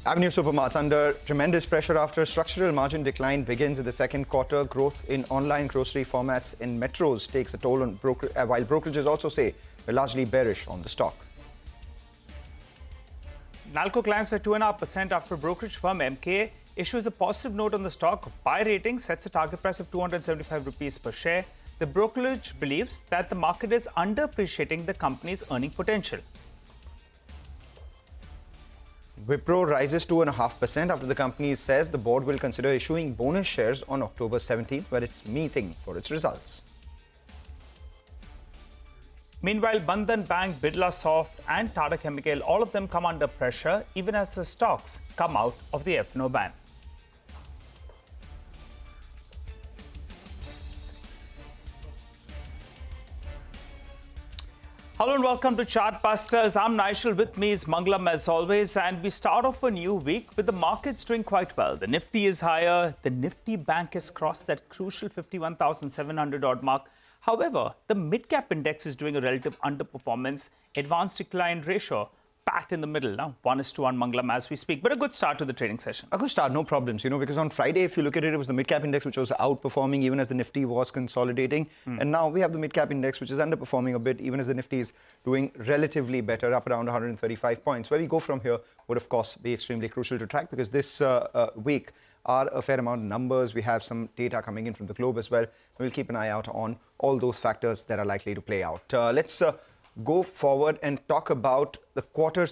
Avenue Supermarts under tremendous pressure after a structural margin decline begins in the second quarter. Growth in online grocery formats in metros takes a toll on while brokerages also say we're largely bearish on the stock. Nalco climbs by 2.5% after brokerage firm MK issues a positive note on the stock. Buy rating sets a target price of 275 rupees per share. The brokerage believes that the market is underappreciating the company's earning potential. Wipro rises 2.5% after the company says the board will consider issuing bonus shares on October 17th, where it's meeting for its results. Meanwhile, Bandhan Bank, Birlasoft and Tata Chemical, all of them come under pressure even as the stocks come out of the F&O ban. Hello and welcome to Chartbusters. I'm Nigel. With me is Mangalam as always, and we start off a new week with the markets doing quite well. The Nifty is higher. The Nifty bank has crossed that crucial 51,700 odd mark. However, the mid-cap index is doing a relative underperformance. Advanced decline ratio packed in the middle. Now, 1:1 Mangalam as we speak. But a good start to the trading session. A good start, no problems, because on Friday, if you look at it, it was the mid-cap index which was outperforming even as the Nifty was consolidating. And now we have the mid-cap index which is underperforming a bit even as the Nifty is doing relatively better, up around 135 points. Where we go from here would, of course, be extremely crucial to track because this week are a fair amount of numbers. We have some data coming in from the globe as well. We'll keep an eye out on all those factors that are likely to play out. Let's go forward and talk about the quarter.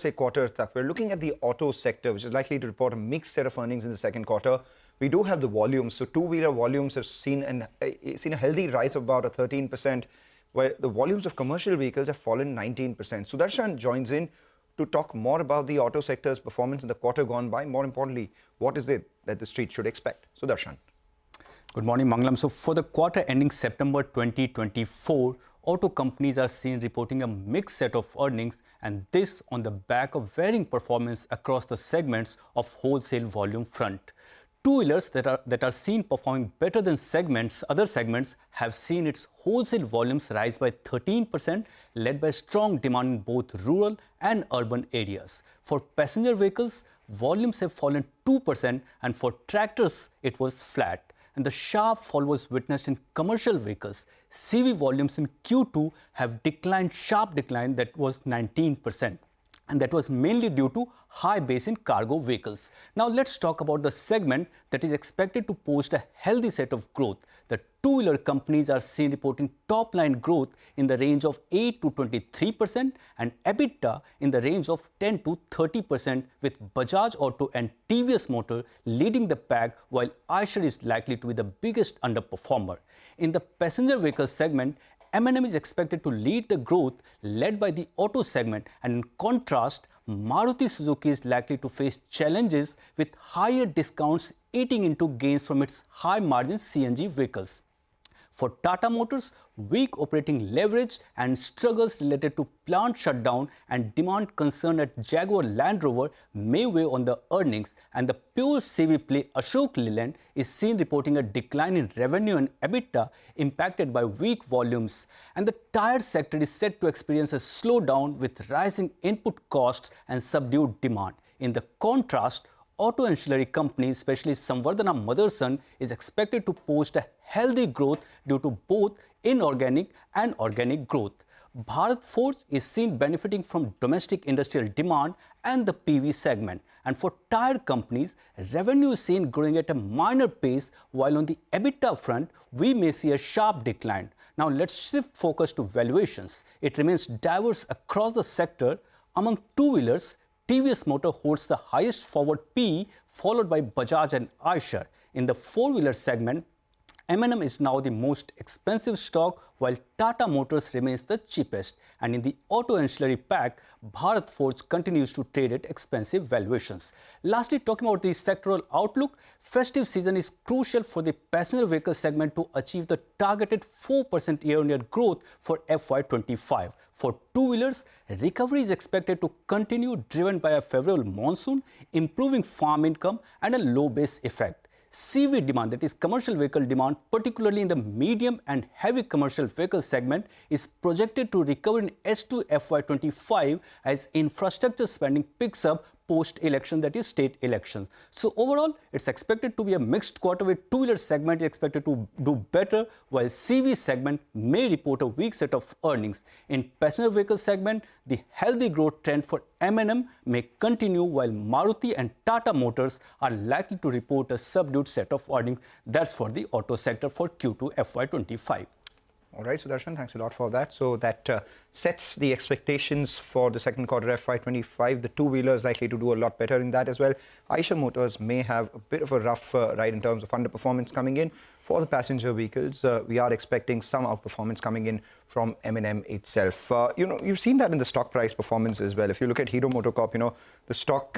We're looking at the auto sector, which is likely to report a mixed set of earnings in the second quarter. We do have the volumes. So two-wheeler volumes have seen a healthy rise of about 13%, where the volumes of commercial vehicles have fallen 19%. Sudarshan joins in to talk more about the auto sector's performance in the quarter gone by. More importantly, what is it that the street should expect? Sudarshan. Good morning, Mangalam. So for the quarter ending September 2024, auto companies are seen reporting a mixed set of earnings, and this on the back of varying performance across the segments of wholesale volume front. Two-wheelers that are seen performing better than other segments have seen its wholesale volumes rise by 13%, led by strong demand in both rural and urban areas. For passenger vehicles, volumes have fallen 2%, and for tractors, it was flat. And the sharp fall was witnessed in commercial vehicles. CV volumes in Q2 have sharp decline that was 19%. And that was mainly due to high base in cargo vehicles. Now let's talk about the segment that is expected to post a healthy set of growth. The two-wheeler companies are seen reporting top-line growth in the range of 8 to 23% and EBITDA in the range of 10 to 30%, with Bajaj Auto and TVS Motor leading the pack, while Eicher is likely to be the biggest underperformer. In the passenger vehicle segment, M&M is expected to lead the growth led by the auto segment, and in contrast, Maruti Suzuki is likely to face challenges with higher discounts eating into gains from its high-margin CNG vehicles. For Tata Motors, weak operating leverage and struggles related to plant shutdown and demand concern at Jaguar Land Rover may weigh on the earnings, and the pure CV play Ashok Leyland is seen reporting a decline in revenue and EBITDA impacted by weak volumes. And the tyre sector is set to experience a slowdown with rising input costs and subdued demand. In the contrast, auto ancillary companies, especially Samvardhana Motherson, is expected to post a healthy growth due to both inorganic and organic growth. Bharat Forge is seen benefiting from domestic industrial demand and the PV segment. And for tyre companies, revenue is seen growing at a minor pace, while on the EBITDA front, we may see a sharp decline. Now let's shift focus to valuations. It remains diverse across the sector. Among two-wheelers, TVS Motor holds the highest forward PE, followed by Bajaj and Eicher. In the four-wheeler segment, M&M is now the most expensive stock, while Tata Motors remains the cheapest. And in the auto ancillary pack, Bharat Forge continues to trade at expensive valuations. Lastly, talking about the sectoral outlook, festive season is crucial for the passenger vehicle segment to achieve the targeted 4% year-on-year growth for FY25. For two-wheelers, recovery is expected to continue, driven by a favorable monsoon, improving farm income and a low base effect. CV demand, that is commercial vehicle demand, particularly in the medium and heavy commercial vehicle segment, is projected to recover in H2 FY25 as infrastructure spending picks up, post-election, that is state elections. So overall, it's expected to be a mixed quarter with two-wheeler segment is expected to do better, while CV segment may report a weak set of earnings. In passenger vehicle segment, the healthy growth trend for M&M may continue, while Maruti and Tata Motors are likely to report a subdued set of earnings. That's for the auto sector for Q2 FY25. All right, Sudarshan, thanks a lot for that. So that sets the expectations for the second quarter FY25. The two-wheelers likely to do a lot better in that as well. Eicher Motors may have a bit of a rough ride in terms of underperformance coming in. For the passenger vehicles, we are expecting some outperformance coming in from M&M itself. You've seen that in the stock price performance as well. If you look at Hero MotoCorp, the stock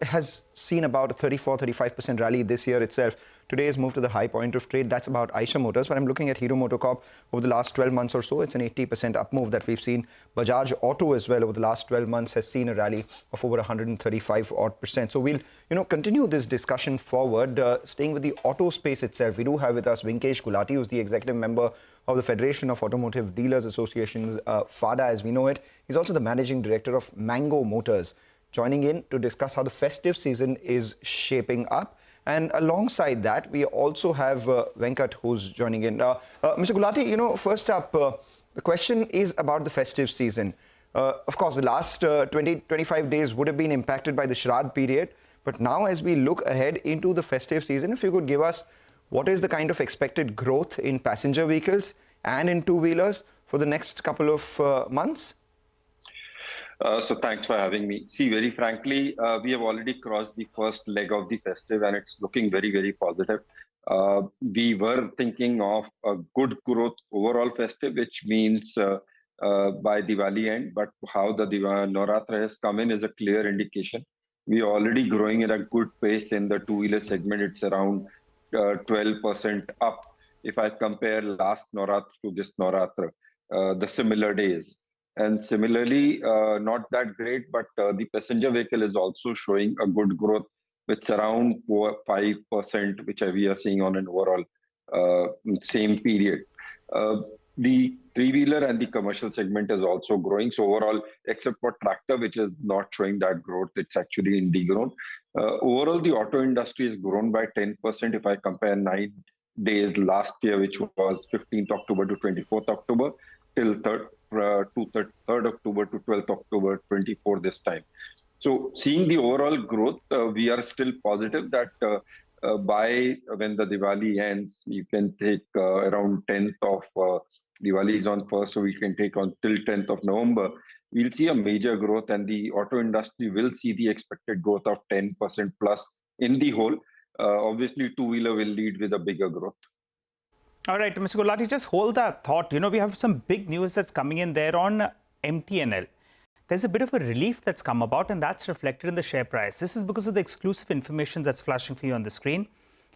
has seen about a 34-35% rally this year itself. Today has moved to the high point of trade. That's about Eicher Motors. But I'm looking at Hero MotoCorp over the last 12 months or so. It's an 80% up move that we've seen. Bajaj Auto as well over the last 12 months has seen a rally of over 135%. So we'll continue this discussion forward. Staying with the auto space itself, we do have with us Vinkesh Gulati, who's the executive member of the Federation of Automotive Dealers Associations, FADA as we know it. He's also the managing director of Mango Motors, joining in to discuss how the festive season is shaping up. And alongside that, we also have Venkat, who's joining in. Mr. Gulati, first up, the question is about the festive season. Of course, the last 20-25 days would have been impacted by the Shraddh period. But now as we look ahead into the festive season, if you could give us what is the kind of expected growth in passenger vehicles and in two-wheelers for the next couple of months? So thanks for having me. See, very frankly, we have already crossed the first leg of the festive and it's looking very, very positive. We were thinking of a good growth overall festive, which means by Diwali end, but how the Navratra has come in is a clear indication. We are already growing at a good pace in the two-wheeler segment. It's around 12% up if I compare last Navratra to this Navratra, the similar days. And similarly, not that great, but the passenger vehicle is also showing a good growth, which around 4-5%, which we are seeing on an overall same period. The three-wheeler and the commercial segment is also growing. So overall, except for tractor, which is not showing that growth, it's actually in degrowth. Overall, the auto industry has grown by 10% if I compare 9 days last year, which was 15th October to 24th October, till 3rd October to 12th October 24 this time. So seeing the overall growth, we are still positive that by when the Diwali ends, you can take around 10th of Diwali is on 1st, so we can take on till 10th of November. We'll see a major growth and the auto industry will see the expected growth of 10% plus in the whole. Obviously, two-wheeler will lead with a bigger growth. All right, Mr. Gulati, just hold that thought. We have some big news that's coming in there on MTNL. There's a bit of a relief that's come about and that's reflected in the share price. This is because of the exclusive information that's flashing for you on the screen.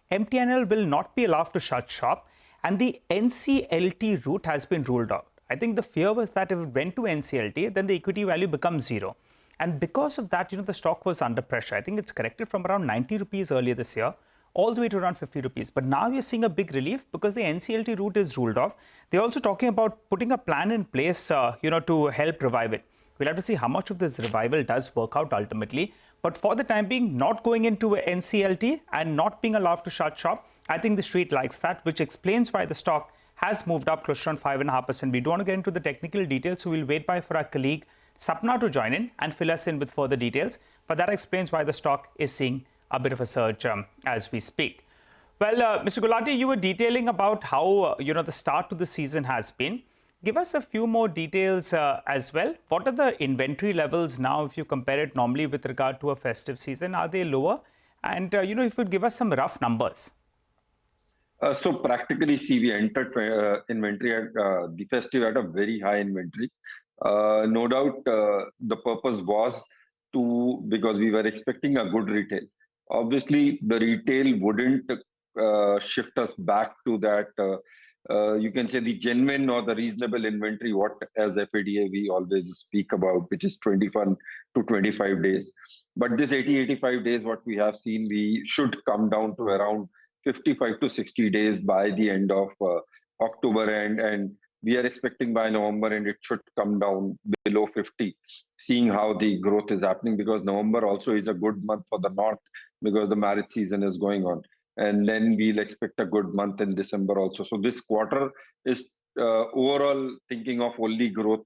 MTNL will not be allowed to shut shop and the NCLT route has been ruled out. I think the fear was that if it went to NCLT, then the equity value becomes zero. And because of that, the stock was under pressure. I think it's corrected from around 90 rupees earlier this year, all the way to around 50 rupees. But now you're seeing a big relief because the NCLT route is ruled off. They're also talking about putting a plan in place, to help revive it. We'll have to see how much of this revival does work out ultimately. But for the time being, not going into NCLT and not being allowed to shut shop, I think the street likes that, which explains why the stock has moved up close to around 5.5%. We don't want to get into the technical details, so we'll wait for our colleague Sapna to join in and fill us in with further details. But that explains why the stock is seeing a bit of a surge as we speak. Well, Mr. Gulati, you were detailing about how the start to the season has been. Give us a few more details as well. What are the inventory levels now if you compare it normally with regard to a festive season? Are they lower? And if you could give us some rough numbers. So practically, see, we entered inventory at the festive at a very high inventory. No doubt, the purpose was because we were expecting a good retail. Obviously, the retail wouldn't shift us back to that. You can say the genuine or the reasonable inventory, what as FADA we always speak about, which is 21 to 25 days. But this 80-85 days, what we have seen, we should come down to around 55 to 60 days by the end of October and we are expecting by November and it should come down below 50, seeing how the growth is happening, because November also is a good month for the North because the marriage season is going on. And then we'll expect a good month in December also. So this quarter is overall thinking of only growth,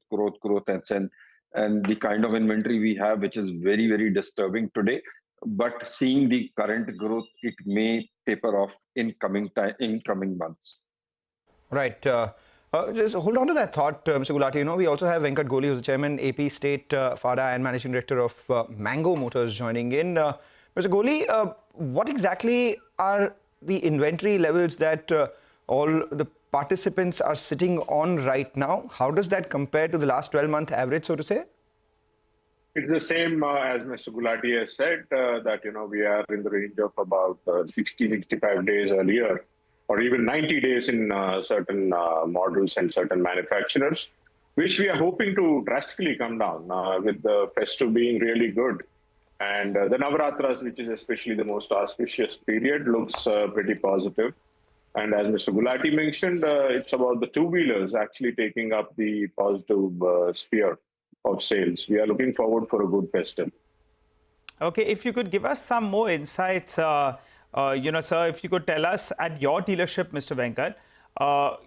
and the kind of inventory we have, which is very, very disturbing today. But seeing the current growth, it may taper off in coming months. Right. Just hold on to that thought, Mr. Gulati. We also have Venkat Goli, who's the chairman, AP State FADA and managing director of Mango Motors, joining in. Mr. Goli, what exactly are the inventory levels that all the participants are sitting on right now? How does that compare to the last 12-month average, so to say? It's the same as Mr. Gulati has said, that, we are in the range of about 60, 65 days earlier, or even 90 days in certain models and certain manufacturers, which we are hoping to drastically come down with the festive being really good. And the Navaratras, which is especially the most auspicious period, looks pretty positive. And as Mr. Gulati mentioned, it's about the two-wheelers actually taking up the positive sphere of sales. We are looking forward for a good festive. Okay, if you could give us some more insights, sir, if you could tell us at your dealership, Mr. Venkat,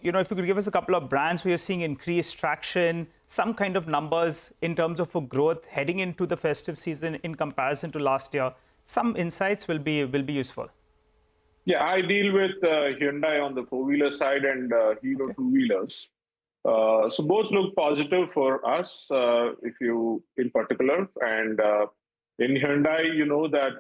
if you could give us a couple of brands where you're seeing increased traction, some kind of numbers in terms of growth heading into the festive season in comparison to last year. Some insights will be useful. Yeah, I deal with Hyundai on the four-wheeler side and Hero two-wheelers. So both look positive for us, in particular. And in Hyundai, you know that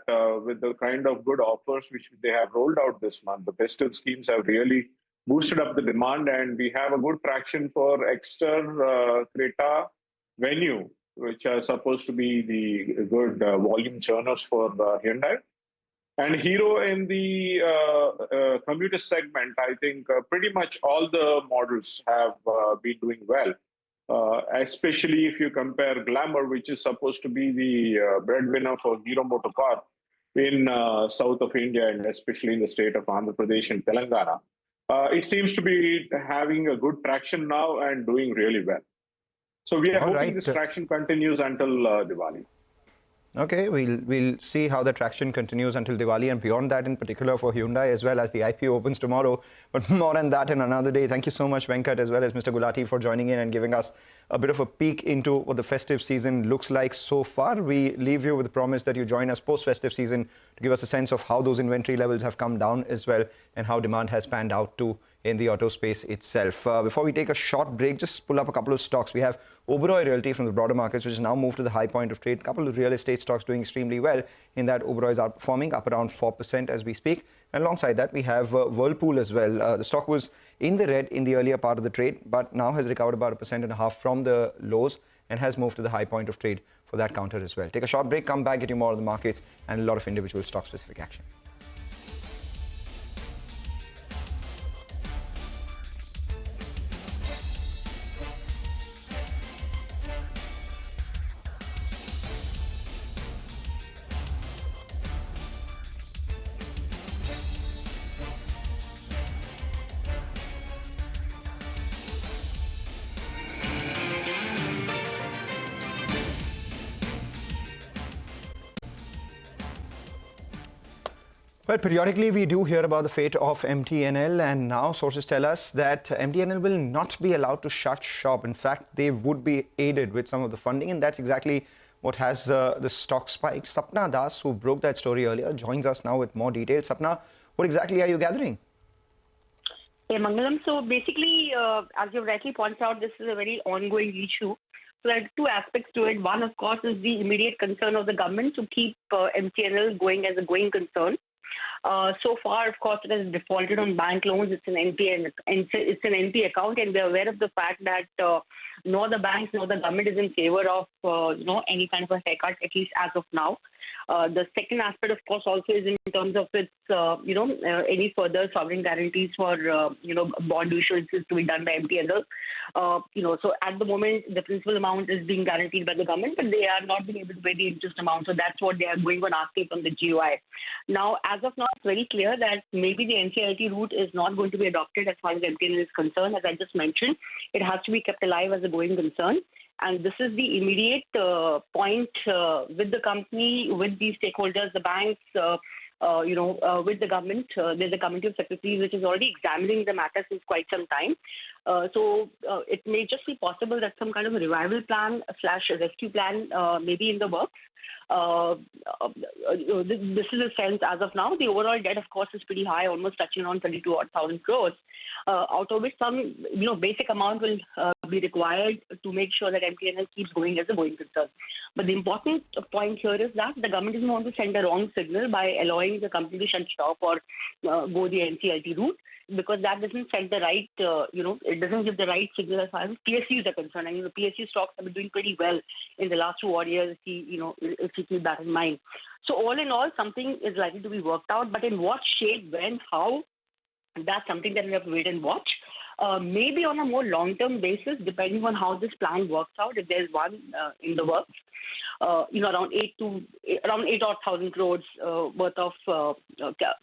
with the kind of good offers which they have rolled out this month, the festive schemes have really boosted up the demand, and we have a good traction for Exter, Creta, Venue, which are supposed to be the good volume churners for Hyundai. And Hero in the commuter segment, I think pretty much all the models have been doing well, especially if you compare Glamour, which is supposed to be the breadwinner for Hero MotoCorp in south of India, and especially in the state of Andhra Pradesh and Telangana. It seems to be having a good traction now and doing really well. So we are hoping this traction continues until Diwali. Okay, we'll see how the traction continues until Diwali and beyond that, in particular for Hyundai, as well as the IPO opens tomorrow. But more on that in another day. Thank you so much, Venkat, as well as Mr. Gulati, for joining in and giving us a bit of a peek into what the festive season looks like so far. We leave you with the promise that you join us post-festive season to give us a sense of how those inventory levels have come down as well, and how demand has panned out too in the auto space itself. Before we take a short break, just pull up a couple of stocks. We have Oberoi Realty from the broader markets, which has now moved to the high point of trade. A couple of real estate stocks doing extremely well. In that, Oberoi is outperforming, up around 4% as we speak. And alongside that, we have Whirlpool as well. The stock was in the red in the earlier part of the trade, but now has recovered about 1.5% from the lows and has moved to the high point of trade for that counter as well. Take a short break, come back, get you more of the markets and a lot of individual stock-specific action. Well, periodically we do hear about the fate of MTNL, and now sources tell us that MTNL will not be allowed to shut shop. In fact, they would be aided with some of the funding, and that's exactly what has the stock spiked. Sapna Das, who broke that story earlier, joins us now with more details. Sapna, what exactly are you gathering? Hey, Mangalam. So basically, as you rightly pointed out, this is a very ongoing issue. So there are two aspects to it. One, of course, is the immediate concern of the government to keep MTNL going as a going concern. So far, of course, it has defaulted on bank loans. It's an NP account, and we're aware of the fact that nor the banks nor the government is in favor of any kind of a haircut, at least as of now. The second aspect, of course, also is in terms of its, any further sovereign guarantees for, bond issuances to be done by MTNL. So at the moment, the principal amount is being guaranteed by the government, but they are not being able to pay the interest amount. So that's what they are going on asking from the GOI. Now, as of now, it's very clear that maybe the NCLT route is not going to be adopted as far as MTNL is concerned. As I just mentioned, it has to be kept alive as a going concern. And this is the immediate point with the company, with the stakeholders, the banks, with the government. There's a committee of secretaries which is already examining the matter since quite some time. So it may just be possible that some kind of a revival plan / rescue plan may be in the works. This is a sense as of now. The overall debt, of course, is pretty high, almost touching on 22,000 crores, out of which some basic amount will be required to make sure that MTNL keeps going as a going concern. But the important point here is that the government doesn't want to send a wrong signal by allowing the company to shut shop or go the NCLT route, because that doesn't send the right, it doesn't give the right signal as far as PSUs are concerned. I mean, the PSU stocks have been doing pretty well in the last 2 odd years, if you keep that in mind. So all in all, something is likely to be worked out, but in what shape, when, how, that's something that we have to wait and watch. Maybe on a more long-term basis, depending on how this plan works out, if there's one in the works, around 8,000 crores worth of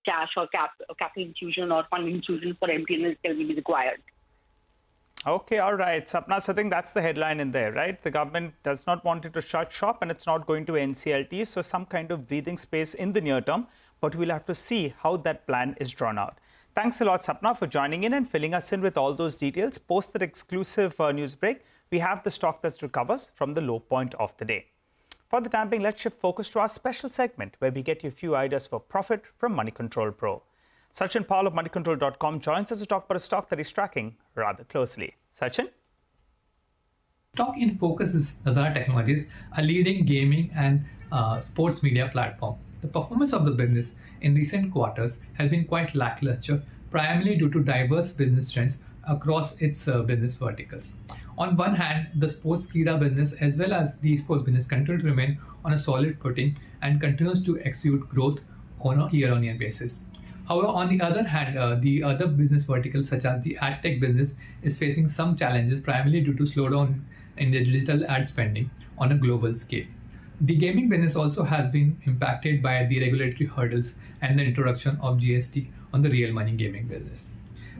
cash or capital infusion or funding infusion for MTNL will be required. Okay, all right. Sapna, so I think that's the headline in there, right? The government does not want it to shut shop and it's not going to NCLT. So some kind of breathing space in the near term, but we'll have to see how that plan is drawn out. Thanks a lot, Sapna, for joining in and filling us in with all those details. Post that exclusive news break, we have the stock that recovers from the low point of the day. For the time being, let's shift focus to our special segment where we get you a few ideas for profit from Money Control Pro. Sachin Paul of moneycontrol.com joins us to talk about a stock that he's tracking rather closely. Sachin? Stock in focus is Nazara Technologies, a leading gaming and sports media platform. The performance of the business in recent quarters has been quite lackluster, primarily due to diverse business trends across its business verticals. On one hand, the sports Krida business as well as the esports business continue to remain on a solid footing and continues to execute growth on a year-on-year basis. However, on the other hand, the other business verticals such as the ad tech business is facing some challenges, primarily due to slowdown in the digital ad spending on a global scale. The gaming business also has been impacted by the regulatory hurdles and the introduction of GST on the real money gaming business.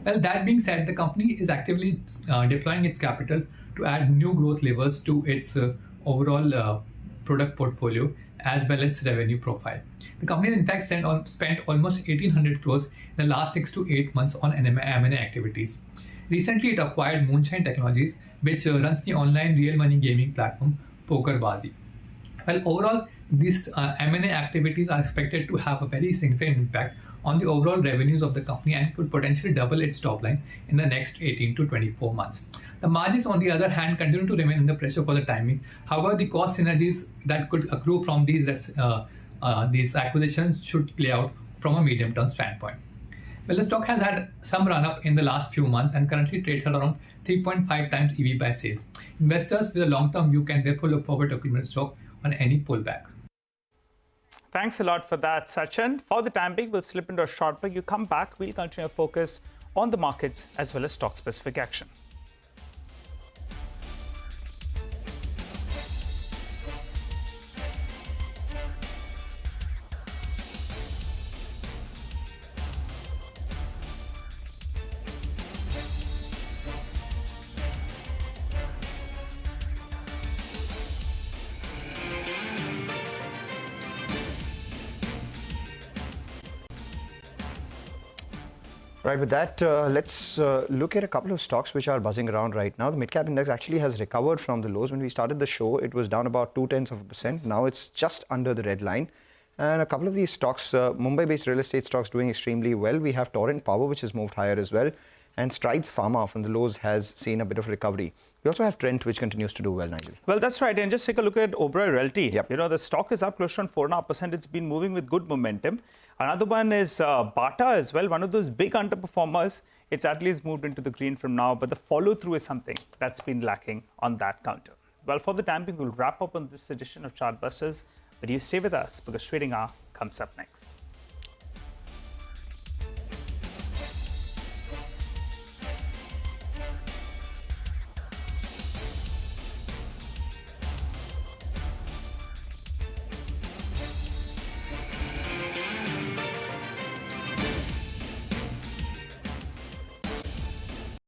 Well, that being said, the company is actively deploying its capital to add new growth levers to its overall product portfolio as well as revenue profile. The company in fact spent almost 1,800 crores in the last 6 to 8 months on M&A activities. Recently, it acquired Moonshine Technologies, which runs the online real money gaming platform PokerBaazi. Well, overall, these M&A activities are expected to have a very significant impact on the overall revenues of the company and could potentially double its top line in the next 18 to 24 months. The margins, on the other hand, continue to remain under pressure for the timing. However, the cost synergies that could accrue from these acquisitions should play out from a medium-term standpoint. Well, the stock has had some run-up in the last few months and currently trades at around 3.5 times EV by sales. Investors with a long-term view can therefore look forward to accumulating stock on any pullback. Thanks a lot for that, Sachin. For the time being, we'll slip into a short break. You come back, we'll continue to focus on the markets as well as stock-specific action. Right, with that, let's look at a couple of stocks which are buzzing around right now. The mid-cap index actually has recovered from the lows. When we started the show, it was down about 0.2%. Now it's just under the red line. And a couple of these stocks, Mumbai-based real estate stocks doing extremely well. We have Torrent Power, which has moved higher as well. And Strides Pharma from the lows has seen a bit of recovery. We also have Trent, which continues to do well, Nigel. Well, that's right. And just take a look at Oberoi Realty. Yep. The stock is up close to 4.5%. It's been moving with good momentum. Another one is Bata as well, one of those big underperformers. It's at least moved into the green from now, but the follow-through is something that's been lacking on that counter. Well, for the time being, we'll wrap up on this edition of Chartbusters. But you stay with us because Trading Hour comes up next.